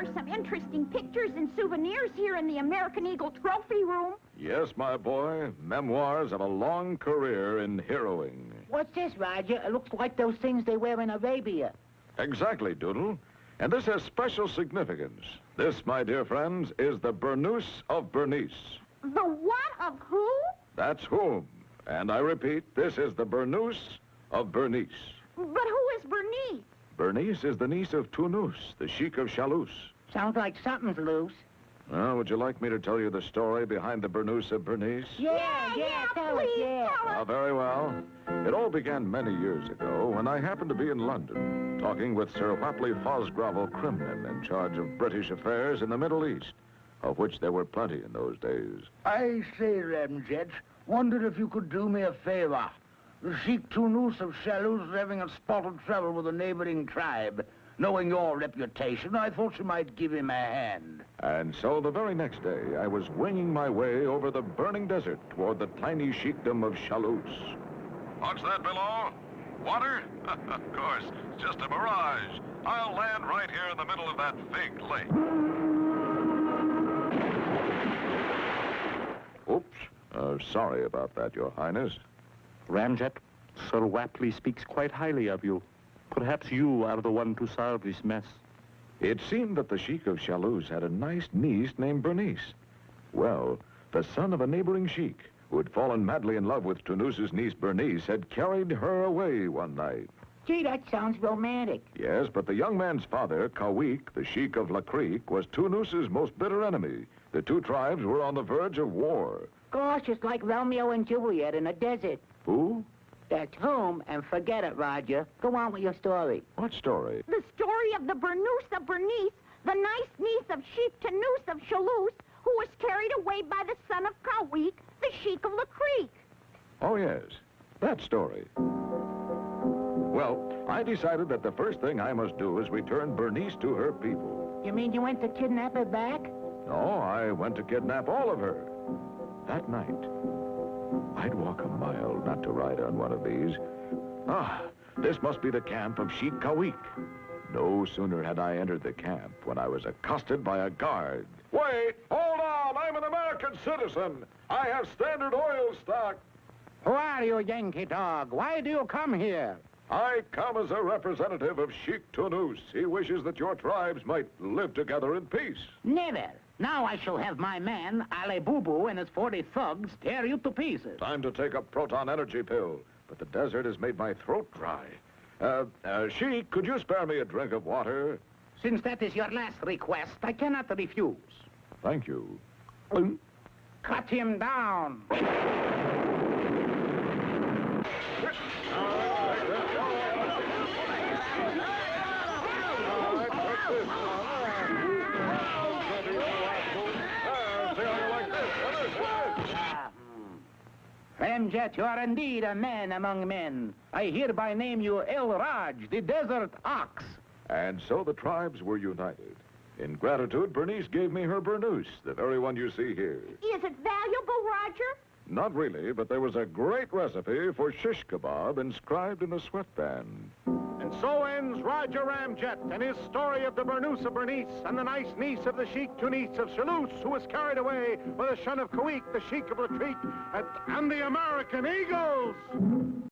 are some interesting pictures and souvenirs here in the American Eagle Trophy Room. Yes, my boy. Memoirs of a long career in heroing. What's this, Roger? It looks like those things they wear in Arabia. Exactly, Doodle. And this has special significance. This, my dear friends, is the Burnous of Bernice. The what of who? That's whom. And I repeat, this is the Burnous of Bernice. But who is Bernice? Bernice is the niece of Tounous, the Sheik of Chalous. Sounds like something's loose. Well, would you like me to tell you the story behind the Burnous of Bernice? Yeah, tell us, please, yeah. tell us. Ah, very well. It all began many years ago when I happened to be in London, talking with Sir Wapley Fosgrovel Crimnon in charge of British affairs in the Middle East, of which there were plenty in those days. I say, Ramjet, wondered if you could do me a favor. The Sheik Tounous of Chalous is having a spot of trouble with a neighboring tribe. Knowing your reputation, I thought you might give him a hand. And so the very next day, I was winging my way over the burning desert toward the tiny sheikdom of Chalous. What's that below? Water? Of course, it's just a mirage. I'll land right here in the middle of that fake lake. Oops. Sorry about that, Your Highness. Ramjet, Sir Wapley speaks quite highly of you. Perhaps you are the one to solve this mess. It seemed that the Sheik of Chalous had a nice niece named Bernice. Well, the son of a neighboring sheik, who had fallen madly in love with Tounous's niece Bernice, had carried her away one night. Gee, that sounds romantic. Yes, but the young man's father, Kawik, the Sheik of La Creek, was Tounous's most bitter enemy. The two tribes were on the verge of war. Gosh, it's like Romeo and Juliet in a desert. Who? That's whom, and forget it, Roger. Go on with your story. What story? The story of the Burnous of Bernice, the nice niece of Sheik Tounous of Chalous, who was carried away by the son of Kawik, the Sheik of La Creek. Oh, yes, that story. Well, I decided that the first thing I must do is return Bernice to her people. You mean you went to kidnap her back? No, I went to kidnap all of her. That night, I'd walk a mile not to ride on one of these. Ah, this must be the camp of Sheik Kawik. No sooner had I entered the camp when I was accosted by a guard. Wait, hold on, I'm an American citizen. I have Standard Oil stock. Who are you, Yankee dog? Why do you come here? I come as a representative of Sheik Tounous. He wishes that your tribes might live together in peace. Never. Now I shall have my man, Ali Boo and his 40 thugs tear you to pieces. Time to take a proton energy pill, but the desert has made my throat dry. Sheik, could you spare me a drink of water? Since that is your last request, I cannot refuse. Thank you. Cut him down. Ramjet, you are indeed a man among men. I hereby name you El Raj, the Desert Ox. And so the tribes were united. In gratitude, Bernice gave me her Burnous, the very one you see here. Is it valuable, Roger? Not really, but there was a great recipe for shish kebab inscribed in the sweatband. And so ends Roger Ramjet and his story of the Burnous of Bernice and the nice niece of the Sheik Tounous of Chalous, who was carried away by the son of Kawik, the Sheik of La Creek, and the American Eagles.